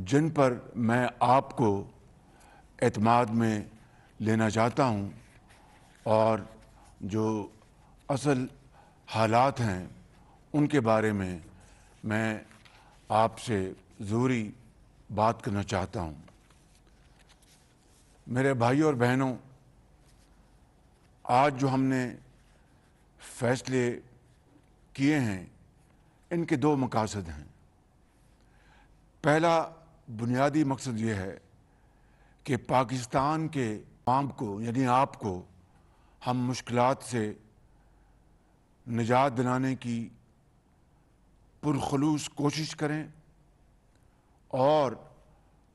جن پر میں آپ کو اعتماد میں لینا چاہتا ہوں اور جو اصل حالات ہیں ان کے بارے میں آپ سے ضروری بات کرنا چاہتا ہوں۔ میرے بھائیوں اور بہنوں، آج جو ہم نے فیصلے کیے ہیں ان کے دو مقاصد ہیں۔ پہلا بنیادی مقصد یہ ہے کہ پاکستان کے عوام کو یعنی آپ کو ہم مشکلات سے نجات دلانے کی پرخلوص کوشش کریں اور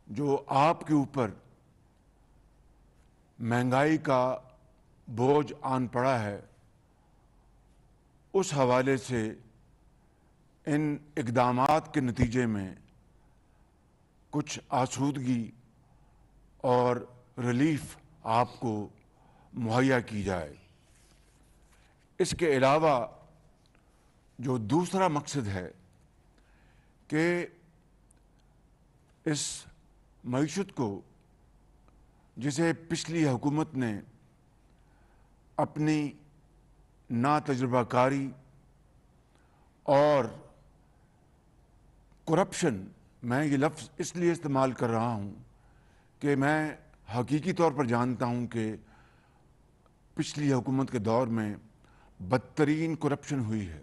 جو آپ کے اوپر مہنگائی کا بوجھ آن پڑا ہے اس حوالے سے ان اقدامات کے نتیجے میں کچھ آسودگی اور ریلیف آپ کو مہیا کی جائے۔ اس کے علاوہ جو دوسرا مقصد ہے کہ اس معیشت کو جسے پچھلی حکومت نے اپنی ناتجربہ کاری اور کرپشن، میں یہ لفظ اس لیے استعمال کر رہا ہوں کہ میں حقیقی طور پر جانتا ہوں کہ پچھلی حکومت کے دور میں بدترین کرپشن ہوئی ہے،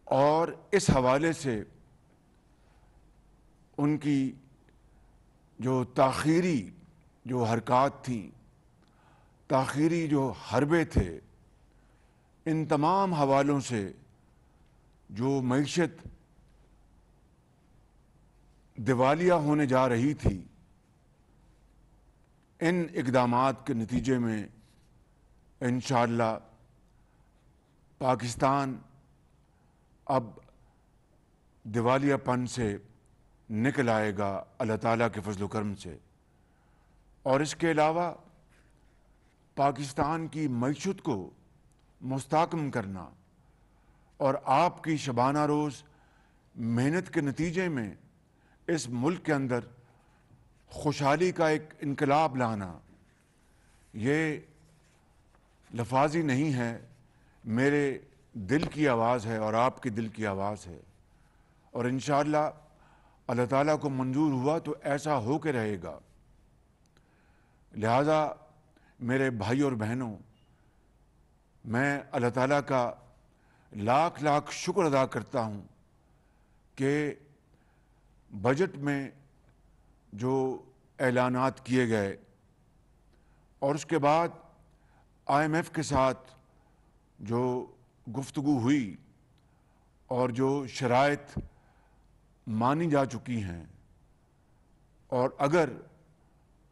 اور اس حوالے سے ان کی جو تاخیری جو حرکات تھیں، تاخیری جو حربے تھے، ان تمام حوالوں سے جو معیشت دیوالیہ ہونے جا رہی تھی، ان اقدامات کے نتیجے میں انشاءاللہ پاکستان اب دیوالیہ پن سے نکل آئے گا اللہ تعالیٰ کے فضل و کرم سے۔ اور اس کے علاوہ پاکستان کی معیشت کو مستحکم کرنا اور آپ کی شبانہ روز محنت کے نتیجے میں اس ملک کے اندر خوشحالی کا ایک انقلاب لانا، یہ لفاظی نہیں ہے، میرے دل کی آواز ہے اور آپ کے دل کی آواز ہے، اور انشاءاللہ اللہ تعالیٰ کو منظور ہوا تو ایسا ہو کے رہے گا۔ لہذا میرے بھائی اور بہنوں، میں اللہ تعالیٰ کا لاکھ لاکھ شکر ادا کرتا ہوں کہ بجٹ میں جو اعلانات کیے گئے اور اس کے بعد IMF کے ساتھ جو گفتگو ہوئی اور جو شرائط مانی جا چکی ہیں، اور اگر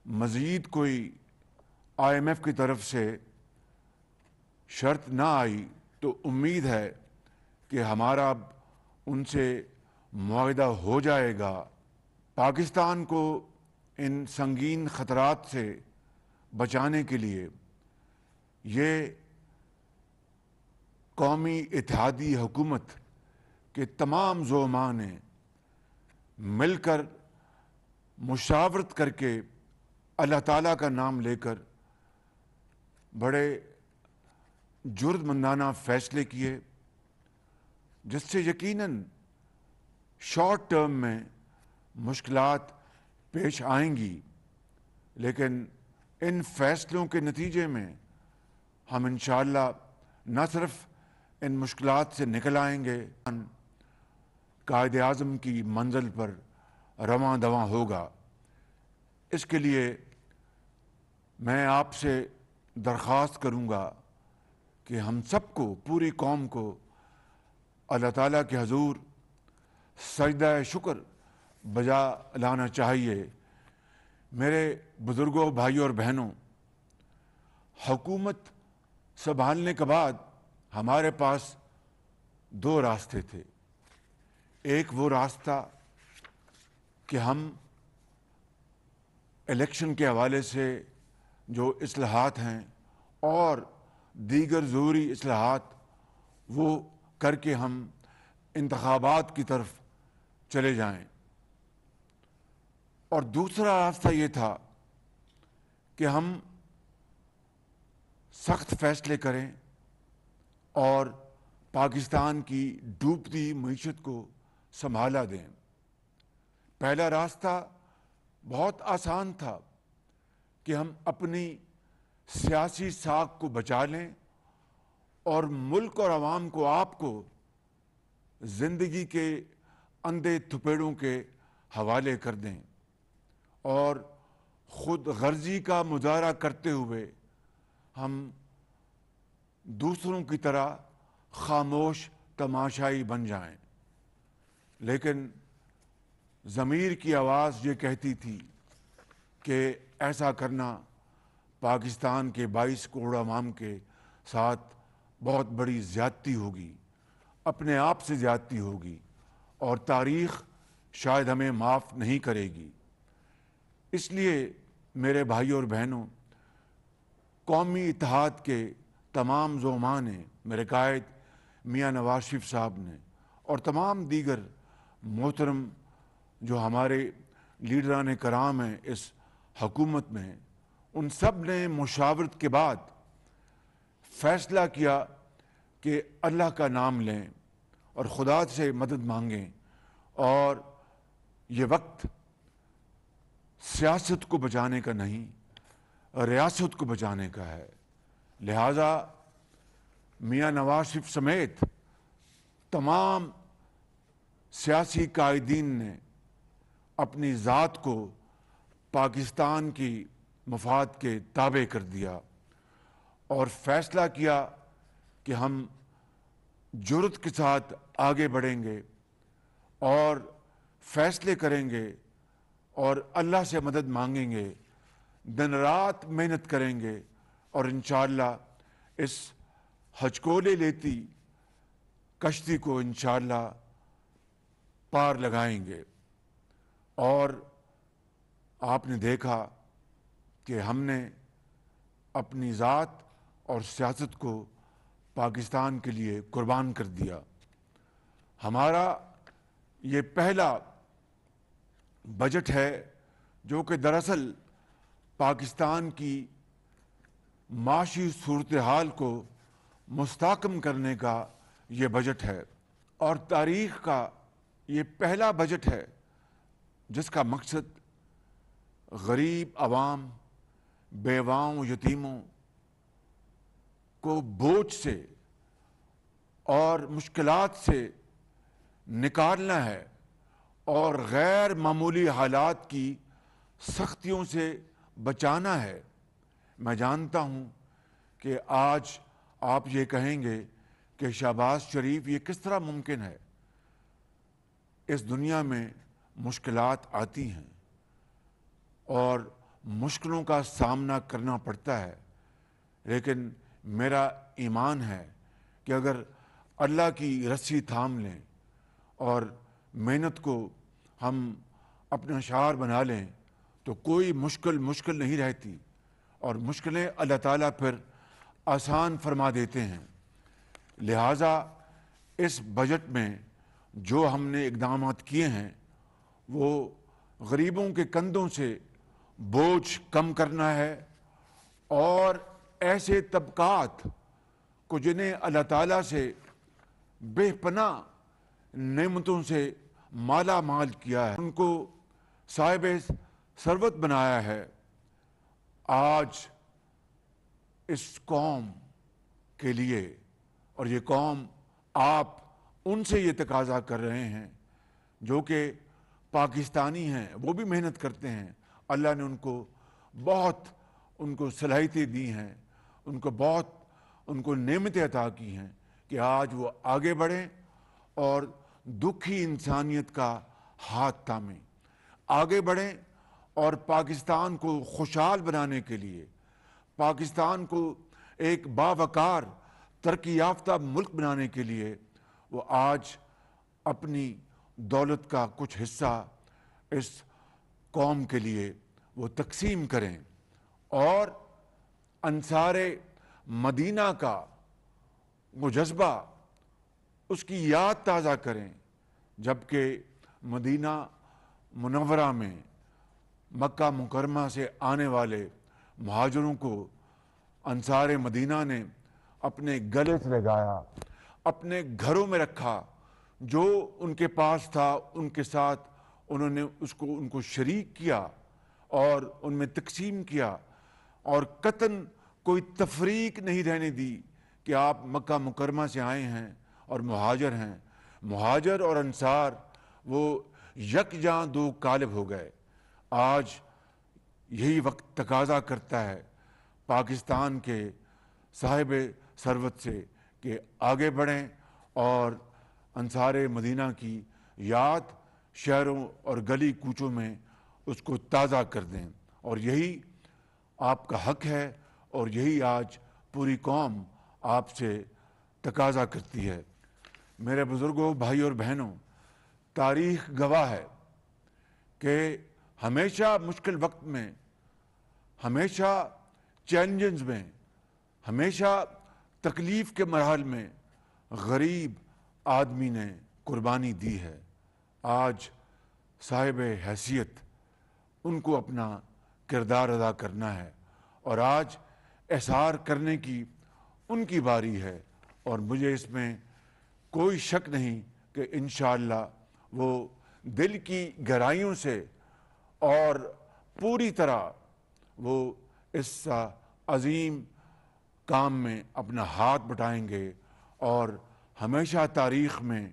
مزید کوئی IMF کی طرف سے شرط نہ آئی تو امید ہے کہ ہمارا اب ان سے معاہدہ ہو جائے گا۔ پاکستان کو ان سنگین خطرات سے بچانے کے لیے یہ قومی اتحادی حکومت کے تمام زعماء نے مل کر مشاورت کر کے اللہ تعالیٰ کا نام لے کر بڑے جرأتمندانہ فیصلے کیے، جس سے یقیناً شارٹ ٹرم میں مشکلات پیش آئیں گی، لیکن ان فیصلوں کے نتیجے میں ہم انشاءاللہ نہ صرف ان مشکلات سے نکل آئیں گے، قائد اعظم کی منزل پر رواں دواں ہوگا۔ اس کے لیے میں آپ سے درخواست کروں گا کہ ہم سب کو، پوری قوم کو اللہ تعالیٰ کے حضور سجدہ شکر بجا لانا چاہیے۔ میرے بزرگوں، بھائیوں اور بہنوں، حکومت سنبھالنے کے بعد ہمارے پاس دو راستے تھے۔ ایک وہ راستہ کہ ہم الیکشن کے حوالے سے جو اصلاحات ہیں اور دیگر ضروری اصلاحات وہ کر کے ہم انتخابات کی طرف چلے جائیں، اور دوسرا راستہ یہ تھا کہ ہم سخت فیصلے کریں اور پاکستان کی ڈوبتی معیشت کو سنبھالا دیں۔ پہلا راستہ بہت آسان تھا کہ ہم اپنی سیاسی ساکھ کو بچا لیں اور ملک اور عوام کو، آپ کو زندگی کے اندھے تھپیڑوں کے حوالے کر دیں اور خود غرضی کا مظاہرہ کرتے ہوئے ہم دوسروں کی طرح خاموش تماشائی بن جائیں۔ لیکن ضمیر کی آواز یہ کہتی تھی کہ ایسا کرنا پاکستان کے 22 کروڑ عوام کے ساتھ بہت بڑی زیادتی ہوگی، اپنے آپ سے زیادتی ہوگی، اور تاریخ شاید ہمیں معاف نہیں کرے گی۔ اس لیے میرے بھائیوں اور بہنوں، قومی اتحاد کے تمام زعماء نے، میرے قائد میاں نواز شریف صاحب نے، اور تمام دیگر محترم جو ہمارے لیڈران کرام ہیں اس حکومت میں، ان سب نے مشاورت کے بعد فیصلہ کیا کہ اللہ کا نام لیں اور خدا سے مدد مانگیں، اور یہ وقت سیاست کو بچانے کا نہیں، ریاست کو بچانے کا ہے۔ لہٰذا میاں نواز شریف سمیت تمام سیاسی قائدین نے اپنی ذات کو پاکستان کی مفاد کے تابع کر دیا اور فیصلہ کیا کہ ہم جرأت کے ساتھ آگے بڑھیں گے اور فیصلے کریں گے اور اللہ سے مدد مانگیں گے، دن رات محنت کریں گے، اور انشاءاللہ اس ہچکولے لیتی کشتی کو انشاءاللہ پار لگائیں گے۔ اور آپ نے دیکھا کہ ہم نے اپنی ذات اور سیاست کو پاکستان کے لیے قربان کر دیا۔ ہمارا یہ پہلا بجٹ ہے جو کہ دراصل پاکستان کی معاشی صورتحال کو مستحکم کرنے کا یہ بجٹ ہے، اور تاریخ کا یہ پہلا بجٹ ہے جس کا مقصد غریب عوام، بیواؤں، یتیموں کو بوجھ سے اور مشکلات سے نکالنا ہے اور غیر معمولی حالات کی سختیوں سے بچانا ہے۔ میں جانتا ہوں کہ آج آپ یہ کہیں گے کہ شہباز شریف یہ کس طرح ممکن ہے؟ اس دنیا میں مشکلات آتی ہیں اور مشکلوں کا سامنا کرنا پڑتا ہے، لیکن میرا ایمان ہے کہ اگر اللہ کی رسی تھام لیں اور محنت کو ہم اپنا شعار بنا لیں تو کوئی مشکل نہیں رہتی، اور مشکلیں اللہ تعالیٰ پھر آسان فرما دیتے ہیں۔ لہٰذا اس بجٹ میں جو ہم نے اقدامات کیے ہیں وہ غریبوں کے کندھوں سے بوجھ کم کرنا ہے، اور ایسے طبقات کو جنہیں اللہ تعالیٰ سے بے پناہ نعمتوں سے مالا مال کیا ہے، ان کو صاحب ثروت بنایا ہے، آج اس قوم کے لیے، اور یہ قوم آپ ان سے یہ تقاضا کر رہے ہیں جو کہ پاکستانی ہیں، وہ بھی محنت کرتے ہیں، اللہ نے ان کو صلاحیتیں دی ہیں، ان کو نعمتیں عطا کی ہیں کہ آج وہ آگے بڑھیں اور دکھی انسانیت کا ہاتھ تھامیں، آگے بڑھیں اور پاکستان کو خوشحال بنانے کے لیے، پاکستان کو ایک باوقار ترقی یافتہ ملک بنانے کے لیے وہ آج اپنی دولت کا کچھ حصہ اس قوم کے لیے وہ تقسیم کریں، اور انصار مدینہ کا وہ جذبہ، اس کی یاد تازہ کریں، جبکہ مدینہ منورہ میں مکہ مکرمہ سے آنے والے مہاجروں کو انصار مدینہ نے اپنے گلے سے لگایا، اپنے گھروں میں رکھا، جو ان کے پاس تھا ان کے ساتھ انہوں نے ان کو شریک کیا اور ان میں تقسیم کیا، اور قطعاً کوئی تفریق نہیں رہنے دی کہ آپ مکہ مکرمہ سے آئے ہیں اور مہاجر ہیں۔ مہاجر اور انصار وہ یکجاں دو قالب ہو گئے۔ آج یہی وقت تقاضا کرتا ہے پاکستان کے صاحب ثروت سے کہ آگے بڑھیں اور انصار مدینہ کی یاد شہروں اور گلی کوچوں میں اس کو تازہ کر دیں، اور یہی آپ کا حق ہے اور یہی آج پوری قوم آپ سے تقاضا کرتی ہے۔ میرے بزرگوں، بھائی اور بہنوں، تاریخ گواہ ہے کہ ہمیشہ مشکل وقت میں، ہمیشہ چیلنجز میں، ہمیشہ تکلیف کے مراحل میں غریب آدمی نے قربانی دی ہے۔ آج صاحب حیثیت ان کو اپنا کردار ادا کرنا ہے، اور آج احسار کرنے کی ان کی باری ہے، اور مجھے اس میں کوئی شک نہیں کہ انشاءاللہ وہ دل کی گہرائیوں سے اور پوری طرح وہ اس عظیم کام میں اپنا ہاتھ بٹائیں گے اور ہمیشہ تاریخ میں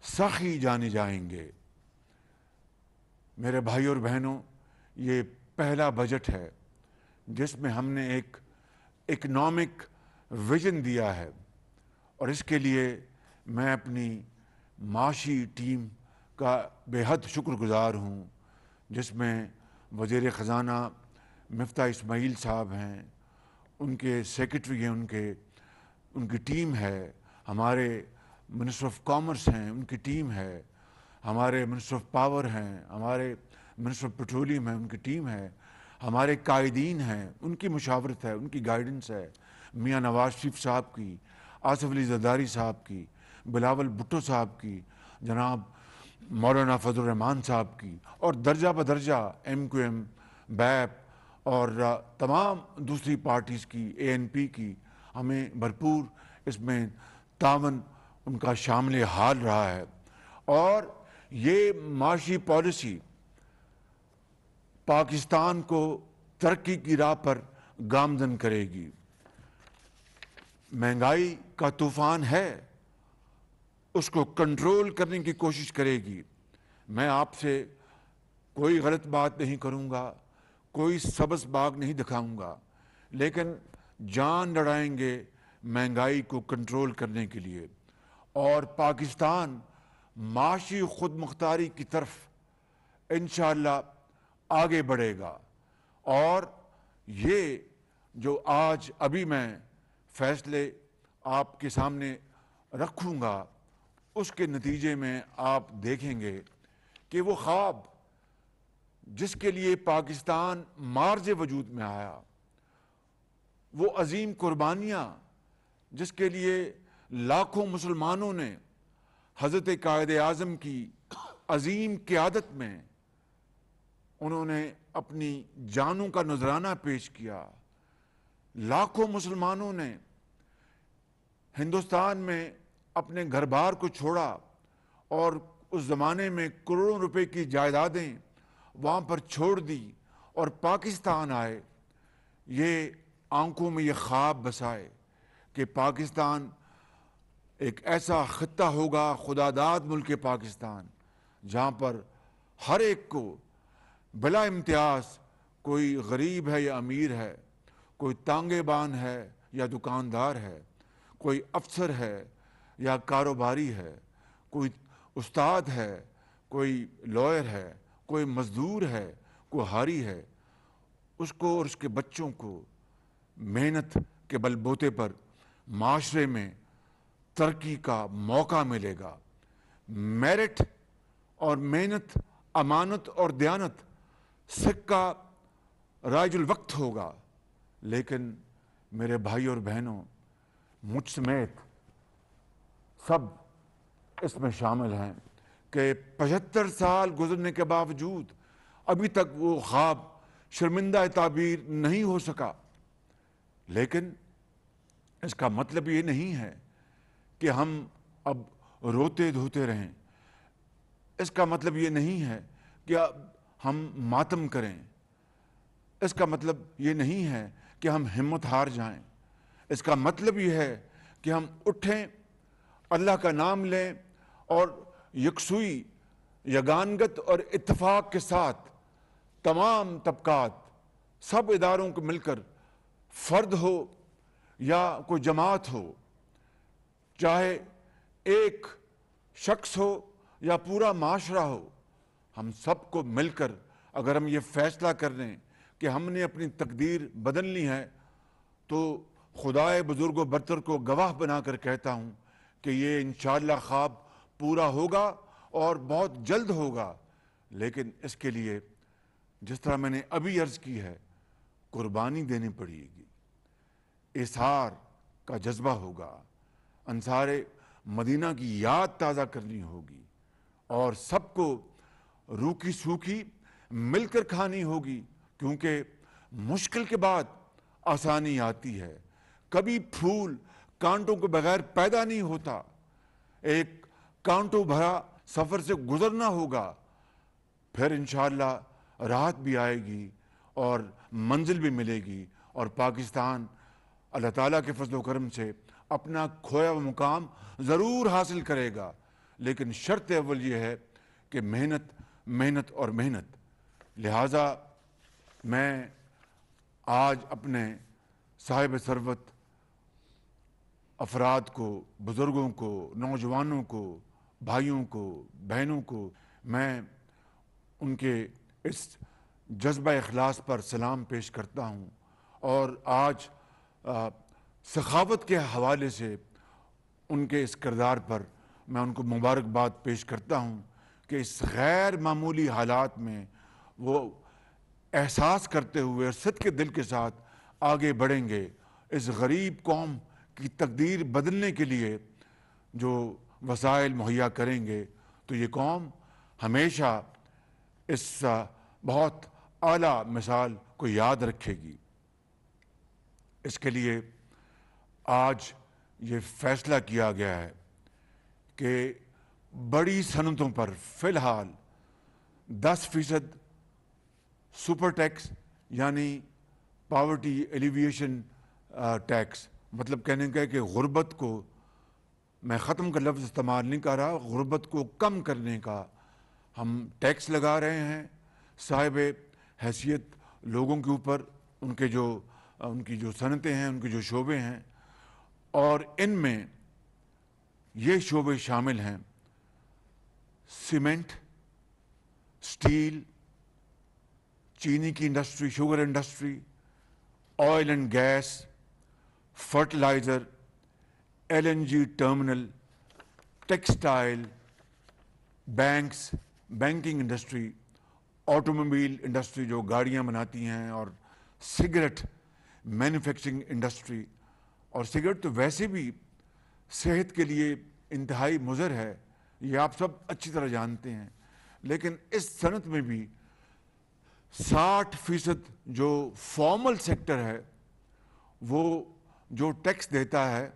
سخی جانے جائیں گے۔ میرے بھائی اور بہنوں، یہ پہلا بجٹ ہے جس میں ہم نے ایک اکنامک ویژن دیا ہے، اور اس کے لیے میں اپنی معاشی ٹیم کا بے حد شکر گزار ہوں، جس میں وزیر خزانہ مفتاح اسماعیل صاحب ہیں، ان کے سیکرٹری ہیں، ان کی ٹیم ہے، ہمارے منسٹر آف کامرس ہیں، ان کی ٹیم ہے، ہمارے منسٹر آف پاور ہیں، ہمارے منسٹر آف پیٹرولیم ہیں، ان کی ٹیم ہے، ہمارے قائدین ہیں، ان کی مشاورت ہے، ان کی گائیڈنس ہے، میاں نواز شریف صاحب کی، آصف علی زرداری صاحب کی، بلاول بھٹو صاحب کی، جناب مولانا فضل الرحمان صاحب کی، اور درجہ بدرجہ ایم کیو ایم، بیپ اور تمام دوسری پارٹیز کی، اے این پی کی، ہمیں بھرپور اس میں تعاون ان کا شامل حال رہا ہے، اور یہ معاشی پالیسی پاکستان کو ترقی کی راہ پر گامزن کرے گی۔ مہنگائی کا طوفان ہے، اس کو کنٹرول کرنے کی کوشش کرے گی۔ میں آپ سے کوئی غلط بات نہیں کروں گا، کوئی سبز باغ نہیں دکھاؤں گا، لیکن جان لڑائیں گے مہنگائی کو کنٹرول کرنے کے لیے، اور پاکستان معاشی خود مختاری کی طرف انشاءاللہ آگے بڑھے گا۔ اور یہ جو آج ابھی میں فیصلے آپ کے سامنے رکھوں گا، اس کے نتیجے میں آپ دیکھیں گے کہ وہ خواب جس کے لیے پاکستان مارز وجود میں آیا، وہ عظیم قربانیاں جس کے لیے لاکھوں مسلمانوں نے حضرت قائد اعظم کی عظیم قیادت میں انہوں نے اپنی جانوں کا نذرانہ پیش کیا، لاکھوں مسلمانوں نے ہندوستان میں اپنے گھر بار کو چھوڑا اور اس زمانے میں کروڑوں روپے کی جائیدادیں وہاں پر چھوڑ دی اور پاکستان آئے۔ یہ آنکھوں میں یہ خواب بسائے کہ پاکستان ایک ایسا خطہ ہوگا، خدا داد ملک پاکستان، جہاں پر ہر ایک کو بلا امتیاز، کوئی غریب ہے یا امیر ہے، کوئی تانگے بان ہے یا دکاندار ہے، کوئی افسر ہے یا کاروباری ہے، کوئی استاد ہے، کوئی لائر ہے، کوئی مزدور ہے، کوئی حاری ہے، اس کو اور اس کے بچوں کو محنت کے بل بوتے پر معاشرے میں ترقی کا موقع ملے گا۔ میرٹ اور محنت، امانت اور دیانت سکہ رائج الوقت ہوگا، لیکن میرے بھائی اور بہنوں، مجھ سمیت سب اس میں شامل ہیں کہ 75 سال گزرنے کے باوجود ابھی تک وہ خواب شرمندہ تعبیر نہیں ہو سکا، لیکن اس کا مطلب یہ نہیں ہے کہ ہم اب روتے دھوتے رہیں، اس کا مطلب یہ نہیں ہے کہ اب ہم ماتم کریں، اس کا مطلب یہ نہیں ہے کہ ہم ہمت ہار جائیں، اس کا مطلب یہ ہے کہ ہم اٹھیں، اللہ کا نام لیں اور یکسوئی، یگانگت اور اتفاق کے ساتھ تمام طبقات، سب اداروں کو مل کر، فرد ہو یا کوئی جماعت ہو، چاہے ایک شخص ہو یا پورا معاشرہ ہو، ہم سب کو مل کر اگر ہم یہ فیصلہ کر لیں کہ ہم نے اپنی تقدیر بدلنی ہے، تو خدائے بزرگ و برتر کو گواہ بنا کر کہتا ہوں کہ یہ انشاءاللہ خواب پورا ہوگا اور بہت جلد ہوگا، لیکن اس کے لیے جس طرح میں نے ابھی عرض کی ہے، قربانی دینی پڑے گی، اظہار کا جذبہ ہوگا، انصار مدینہ کی یاد تازہ کرنی ہوگی، اور سب کو روکھی سوکھی مل کر کھانی ہوگی، کیونکہ مشکل کے بعد آسانی آتی ہے، کبھی پھول کانٹوں کے بغیر پیدا نہیں ہوتا، ایک کانٹوں بھرا سفر سے گزرنا ہوگا، پھر انشاءاللہ راحت بھی آئے گی اور منزل بھی ملے گی، اور پاکستان اللہ تعالیٰ کے فضل و کرم سے اپنا کھویا ہوا مقام ضرور حاصل کرے گا، لیکن شرط اول یہ ہے کہ محنت محنت اور محنت۔ لہٰذا میں آج اپنے صاحب ثروت افراد کو، بزرگوں کو، نوجوانوں کو، بھائیوں کو، بہنوں کو، میں ان کے اس جذبہ اخلاص پر سلام پیش کرتا ہوں، اور آج سخاوت کے حوالے سے ان کے اس کردار پر میں ان کو مبارکباد پیش کرتا ہوں کہ اس غیر معمولی حالات میں وہ احساس کرتے ہوئے اور صدق کے دل کے ساتھ آگے بڑھیں گے، اس غریب قوم کی تقدیر بدلنے کے لیے جو وسائل مہیا کریں گے، تو یہ قوم ہمیشہ اس بہت اعلیٰ مثال کو یاد رکھے گی۔ اس کے لیے آج یہ فیصلہ کیا گیا ہے کہ بڑی صنعتوں پر فی الحال 10% سپر ٹیکس، یعنی پاورٹی ایلیویشن ٹیکس، مطلب کہنے کا ہے کہ غربت کو، میں ختم کا لفظ استعمال نہیں کر رہا، غربت کو کم کرنے کا ہم ٹیکس لگا رہے ہیں صاحب حیثیت لوگوں کے اوپر، ان کی جو صنعتیں ہیں، ان کے جو شعبے ہیں، اور ان میں یہ شعبے شامل ہیں: سیمنٹ، سٹیل، چینی کی industry, sugar industry, oil and gas, fertiliser, LNG terminal, textile, banks, banking industry, automobile industry جو گاڑیاں بناتی ہیں، اور سگریٹ مینوفیکچرنگ انڈسٹری۔ اور سگریٹ تو ویسے بھی صحت کے لیے انتہائی مضر ہے، یہ آپ سب اچھی طرح جانتے ہیں، لیکن اس صنعت میں بھی 60% جو فارمل سیکٹر ہے وہ جو ٹیکس دیتا ہے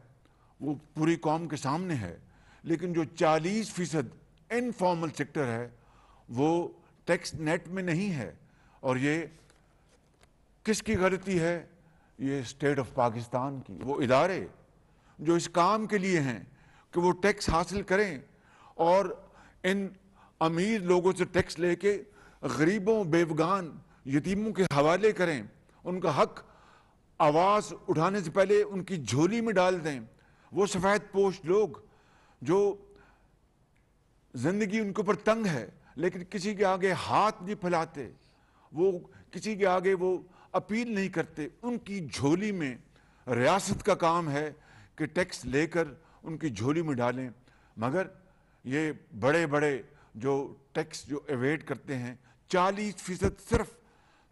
وہ پوری قوم کے سامنے ہے، لیکن جو 40% انفارمل سیکٹر ہے وہ ٹیکس نیٹ میں نہیں ہے، اور یہ کس کی غلطی ہے؟ یہ اسٹیٹ آف پاکستان کی، وہ ادارے جو اس کام کے لیے ہیں کہ وہ ٹیکس حاصل کریں اور ان امیر لوگوں سے ٹیکس لے کے غریبوں، بیوگان، یتیموں کے حوالے کریں، ان کا حق آواز اٹھانے سے پہلے ان کی جھولی میں ڈال دیں۔ وہ سفید پوش لوگ جو زندگی ان کے اوپر تنگ ہے لیکن کسی کے آگے ہاتھ نہیں پھیلاتے، وہ کسی کے آگے وہ اپیل نہیں کرتے، ان کی جھولی میں ریاست کا کام ہے کہ ٹیکس لے کر ان کی جھولی میں ڈالیں۔ مگر یہ بڑے بڑے جو ٹیکس جو ایویڈ کرتے ہیں، 40% صرف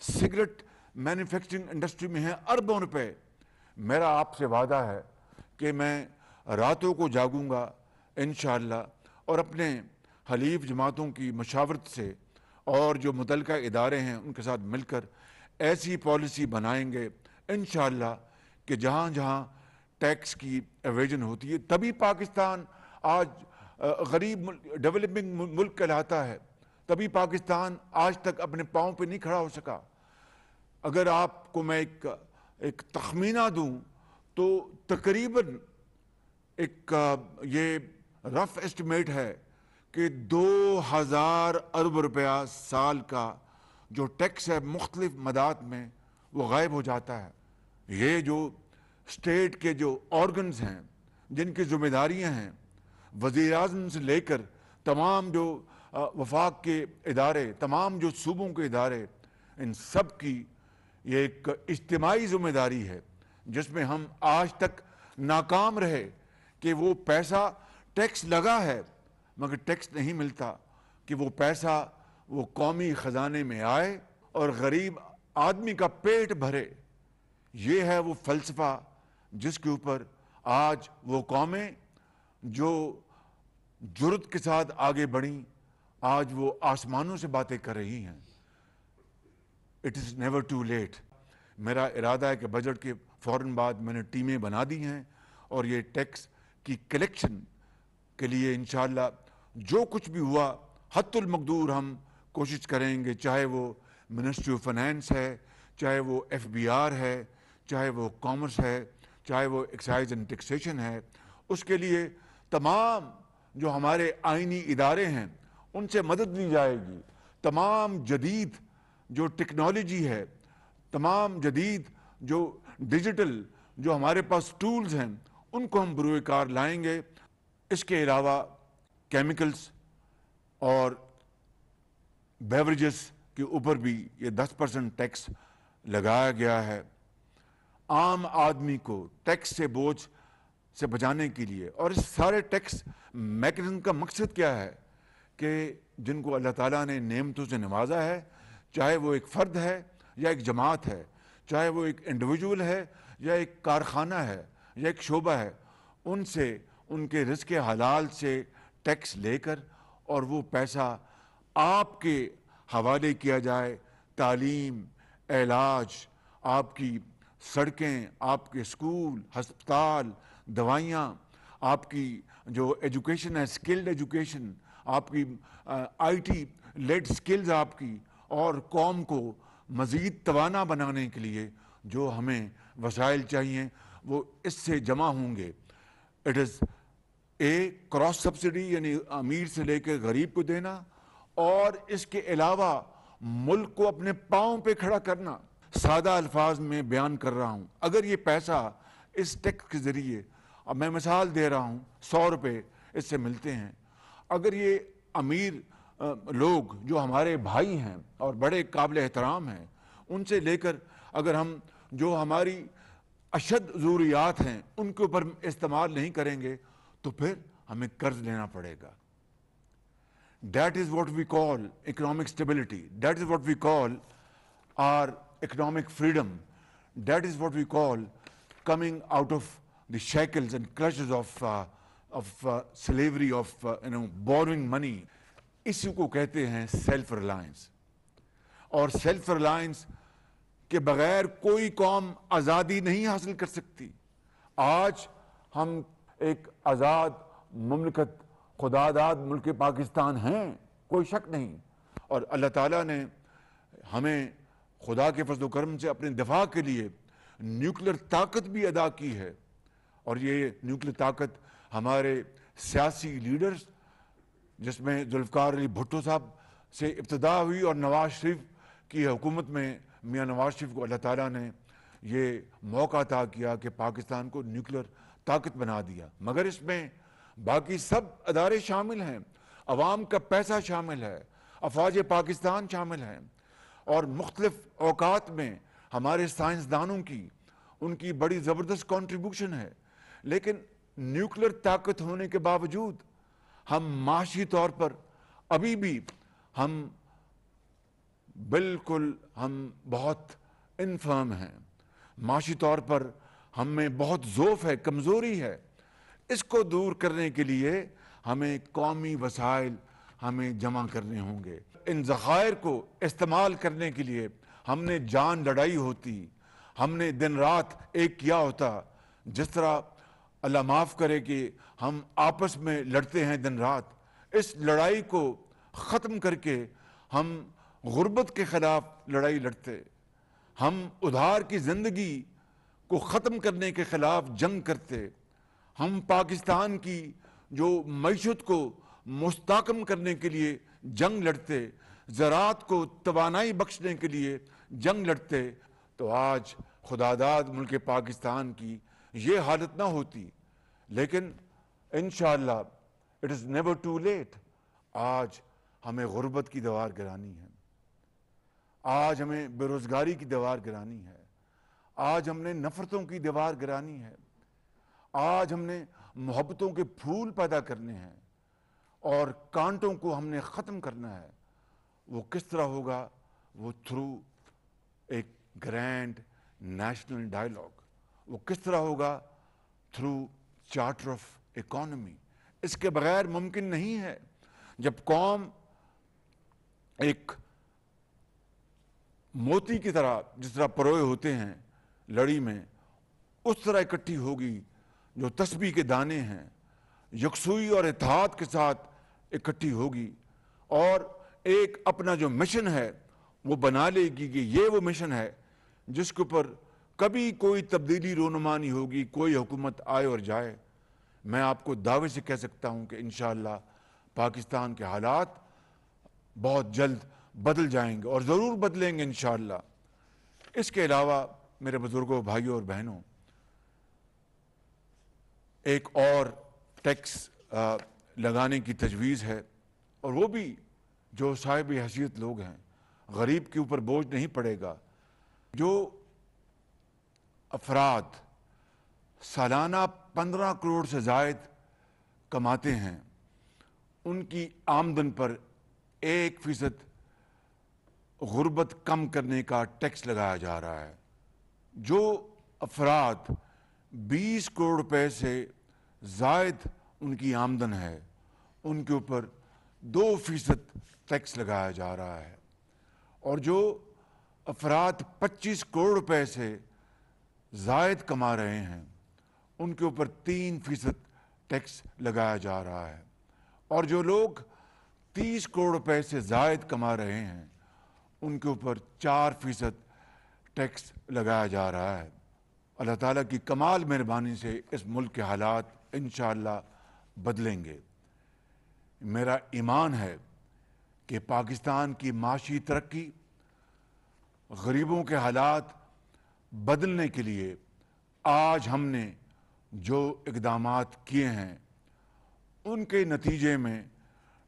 سگریٹ مینوفیکچرنگ انڈسٹری میں ہیں، اربوں روپے۔ میرا آپ سے وعدہ ہے کہ میں راتوں کو جاگوں گا انشاءاللہ، اور اپنے حلیف جماعتوں کی مشاورت سے اور جو متعلقہ ادارے ہیں ان کے ساتھ مل کر ایسی پالیسی بنائیں گے انشاءاللہ کہ جہاں جہاں ٹیکس کی ایویژن ہوتی ہے، تبھی پاکستان آج غریب ڈیولپنگ ملک کہلاتا ہے، تبھی پاکستان آج تک اپنے پاؤں پہ نہیں کھڑا ہو سکا۔ اگر آپ کو میں ایک تخمینہ دوں تو تقریباً ایک یہ رف ایسٹیمیٹ ہے کہ 2000 ارب روپیہ سال کا جو ٹیکس ہے مختلف مدات میں وہ غائب ہو جاتا ہے۔ یہ جو اسٹیٹ کے جو آرگنز ہیں، جن کی ذمہ داریاں ہیں، وزیر اعظم سے لے کر تمام جو وفاق کے ادارے، تمام جو صوبوں کے ادارے، ان سب کی یہ ایک اجتماعی ذمہ داری ہے، جس میں ہم آج تک ناکام رہے کہ وہ پیسہ ٹیکس لگا ہے مگر ٹیکس نہیں ملتا، کہ وہ پیسہ وہ قومی خزانے میں آئے اور غریب آدمی کا پیٹ بھرے۔ یہ ہے وہ فلسفہ جس کے اوپر آج وہ قومیں جو جرأت کے ساتھ آگے بڑھیں، آج وہ آسمانوں سے باتیں کر رہی ہیں۔ It is never too late. میرا ارادہ ہے کہ بجٹ کے فوراً بعد میں نے ٹیمیں بنا دی ہیں اور یہ ٹیکس کی کلیکشن کے لیے انشاءاللہ جو کچھ بھی ہوا حتی المقدور ہم کوشش کریں گے، چاہے وہ منسٹری آف فائنانس ہے، چاہے وہ ایف بی آر ہے، چاہے وہ کامرس ہے، چاہے وہ ایکسائز اینڈ ٹیکسیشن ہے، اس کے لیے تمام جو ہمارے آئینی ادارے ہیں ان سے مدد لی جائے گی۔ تمام جدید جو ٹیکنالوجی ہے، تمام جدید جو ڈیجیٹل جو ہمارے پاس ٹولز ہیں ان کو ہم بروئے کار لائیں گے۔ اس کے علاوہ کیمیکلز اور بیوریجز کے اوپر بھی یہ 10% ٹیکس لگایا گیا ہے عام آدمی کو ٹیکس سے بوجھ سے بچانے کے لیے۔ اور اس سارے ٹیکس میکنزم کا مقصد کیا ہے کہ جن کو اللہ تعالیٰ نے نعمتوں سے نوازا ہے، چاہے وہ ایک فرد ہے یا ایک جماعت ہے، چاہے وہ ایک انڈیویجول ہے یا ایک کارخانہ ہے یا ایک شعبہ ہے، ان سے ان کے رزق حلال سے ٹیکس لے کر اور وہ پیسہ آپ کے حوالے کیا جائے۔ تعلیم، علاج، آپ کی سڑکیں، آپ کے اسکول، ہسپتال، دوائیاں، آپ کی جو ایجوکیشن ہے، اسکلڈ ایجوکیشن، آپ کی آئی ٹی لیڈ سکلز آپ کی، اور قوم کو مزید توانا بنانے کے لیے جو ہمیں وسائل چاہیے وہ اس سے جمع ہوں گے۔ اٹ از کراس سبسڈی، یعنی امیر سے لے کے غریب کو دینا، اور اس کے علاوہ ملک کو اپنے پاؤں پہ کھڑا کرنا۔ سادہ الفاظ میں بیان کر رہا ہوں، اگر یہ پیسہ اس ٹیکس کے ذریعے، اب میں مثال دے رہا ہوں، 100 روپے اس سے ملتے ہیں، اگر یہ امیر لوگ جو ہمارے بھائی ہیں اور بڑے قابل احترام ہیں ان سے لے کر اگر ہم جو ہماری اشد ضروریات ہیں ان کے اوپر استعمال نہیں کریں گے تو پھر ہمیں قرض لینا پڑے گا۔ That is what we call economic stability. That is what we call our economic freedom. That is what we call coming out of the shackles and clutches of slavery, of borrowing money. اسی کو کہتے ہیں self Reliance. اور self Reliance کے بغیر کوئی قوم آزادی نہیں حاصل کر سکتی۔ آج ہم ایک آزاد مملکت، خداداد ملک پاکستان ہیں، کوئی شک نہیں، اور اللہ تعالیٰ نے ہمیں خدا کے فضل و کرم سے اپنے دفاع کے لیے نیوکلیر طاقت بھی ادا کی ہے، اور یہ نیوکلیر طاقت ہمارے سیاسی لیڈرز، جس میں ذوالفقار علی بھٹو صاحب سے ابتدا ہوئی اور نواز شریف کی حکومت میں میاں نواز شریف کو اللہ تعالیٰ نے یہ موقع عطا کیا کہ پاکستان کو نیوکلیر طاقت بنا دیا، مگر اس میں باقی سب ادارے شامل ہیں، عوام کا پیسہ شامل ہے، افواج پاکستان شامل ہیں، اور مختلف اوقات میں ہمارے سائنسدانوں کی ان کی بڑی زبردست کنٹریبیوشن ہے۔ لیکن نیوکلیر طاقت ہونے کے باوجود ہم معاشی طور پر ابھی بھی ہم بالکل بہت انفرم ہیں، معاشی طور پر ہم میں بہت ضعف ہے، کمزوری ہے۔ اس کو دور کرنے کے لیے ہمیں قومی وسائل ہمیں جمع کرنے ہوں گے۔ ان ذخائر کو استعمال کرنے کے لیے ہم نے جان لڑائی ہوتی، ہم نے دن رات ایک کیا ہوتا۔ جس طرح اللہ معاف کرے کہ ہم آپس میں لڑتے ہیں دن رات، اس لڑائی کو ختم کر کے ہم غربت کے خلاف لڑائی لڑتے، ہم ادھار کی زندگی کو ختم کرنے کے خلاف جنگ کرتے، ہم پاکستان کی جو معیشت کو مستحکم کرنے کے لیے جنگ لڑتے، زراعت کو توانائی بخشنے کے لیے جنگ لڑتے، تو آج خدا داد ملک پاکستان کی یہ حالت نہ ہوتی۔ لیکن انشاءاللہ it is never too late. آج ہمیں غربت کی دیوار گرانی ہے، آج ہمیں بے روزگاری کی دیوار گرانی ہے، آج ہم نے نفرتوں کی دیوار گرانی ہے، آج ہم نے محبتوں کے پھول پیدا کرنے ہیں اور کانٹوں کو ہم نے ختم کرنا ہے۔ وہ کس طرح ہوگا؟ وہ تھرو ایک گرینڈ نیشنل ڈائیلاگ۔ وہ کس طرح ہوگا؟ Through charter of economy. اس کے بغیر ممکن نہیں ہے۔ جب قوم ایک موتی کی طرح جس طرح پروئے ہوتے ہیں لڑی میں، اس طرح اکٹھی ہوگی، جو تسبیح کے دانے ہیں، یکسوئی اور اتحاد کے ساتھ اکٹھی ہوگی اور ایک اپنا جو مشن ہے وہ بنا لے گی کہ یہ وہ مشن ہے جس کے اوپر کبھی کوئی تبدیلی رونما نہیں ہوگی، کوئی حکومت آئے اور جائے۔ میں آپ کو دعوے سے کہہ سکتا ہوں کہ انشاءاللہ پاکستان کے حالات بہت جلد بدل جائیں گے اور ضرور بدلیں گے انشاءاللہ۔ اس کے علاوہ میرے بزرگوں، بھائیوں اور بہنوں، ایک اور ٹیکس لگانے کی تجویز ہے، اور وہ بھی جو صاحب حیثیت لوگ ہیں، غریب کے اوپر بوجھ نہیں پڑے گا۔ جو افراد سالانہ 15 کروڑ سے زائد کماتے ہیں، ان کی آمدن پر 1% غربت کم کرنے کا ٹیکس لگایا جا رہا ہے۔ جو افراد 20 کروڑ روپے سے زائد ان کی آمدن ہے، ان کے اوپر 2% ٹیکس لگایا جا رہا ہے، اور جو افراد 25 کروڑ روپے سے زائد کما رہے ہیں، ان کے اوپر 3% ٹیکس لگایا جا رہا ہے، اور جو لوگ 30 کروڑ روپے سے زائد کما رہے ہیں، ان کے اوپر 4% ٹیکس لگایا جا رہا ہے۔ اللہ تعالیٰ کی کمال مہربانی سے اس ملک کے حالات انشاءاللہ بدلیں گے۔ میرا ایمان ہے کہ پاکستان کی معاشی ترقی، غریبوں کے حالات بدلنے کے لیے آج ہم نے جو اقدامات کیے ہیں، ان کے نتیجے میں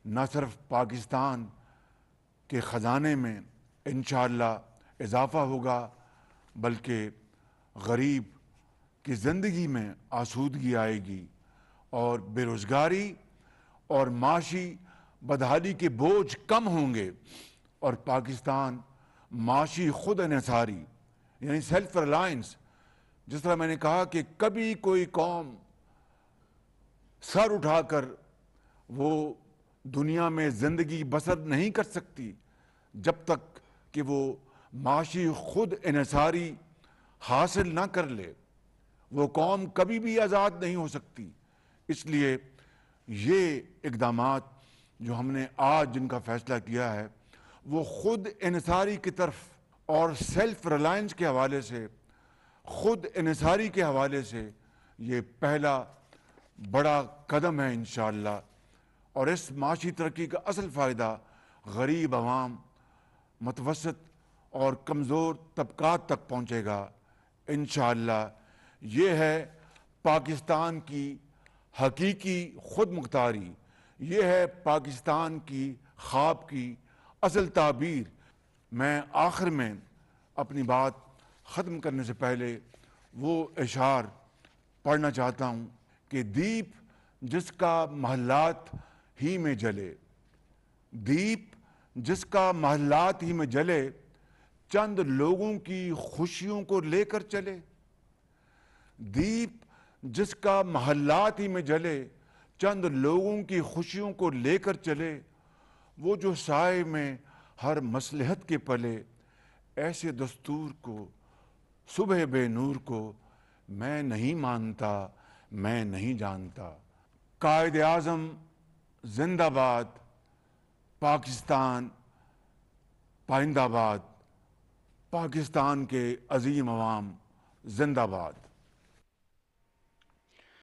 نہ صرف پاکستان کے خزانے میں انشاءاللہ اضافہ ہوگا، بلکہ غریب کی زندگی میں آسودگی آئے گی، اور بے روزگاری اور معاشی بدحالی کے بوجھ کم ہوں گے، اور پاکستان معاشی خود انحصاری یعنی سیلف ریلائنس، جس طرح میں نے کہا کہ کبھی کوئی قوم سر اٹھا کر وہ دنیا میں زندگی بسر نہیں کر سکتی جب تک کہ وہ معاشی خود انحصاری حاصل نہ کر لے، وہ قوم کبھی بھی آزاد نہیں ہو سکتی۔ اس لیے یہ اقدامات جو ہم نے آج جن کا فیصلہ کیا ہے، وہ خود انحصاری کی طرف اور سیلف ریلائنس کے حوالے سے، خود انحصاری کے حوالے سے یہ پہلا بڑا قدم ہے انشاءاللہ، اور اس معاشی ترقی کا اصل فائدہ غریب عوام، متوسط اور کمزور طبقات تک پہنچے گا انشاءاللہ۔ یہ ہے پاکستان کی حقیقی خود مختاری، یہ ہے پاکستان کی خواب کی اصل تعبیر۔ میں آخر میں اپنی بات ختم کرنے سے پہلے وہ اشعار پڑھنا چاہتا ہوں کہ دیپ جس کا محلات ہی میں جلے، دیپ جس کا محلات ہی میں جلے، چند لوگوں کی خوشیوں کو لے کر چلے۔ دیپ جس کا محلات ہی میں جلے، چند لوگوں کی خوشیوں کو لے کر چلے، وہ جو سائے میں ہر مصلحت کے پلے، ایسے دستور کو، صبح بے نور کو میں نہیں مانتا، میں نہیں جانتا۔ قائد اعظم زندہ باد، پاکستان پائندہ باد، پاکستان کے عظیم عوام زندہ باد۔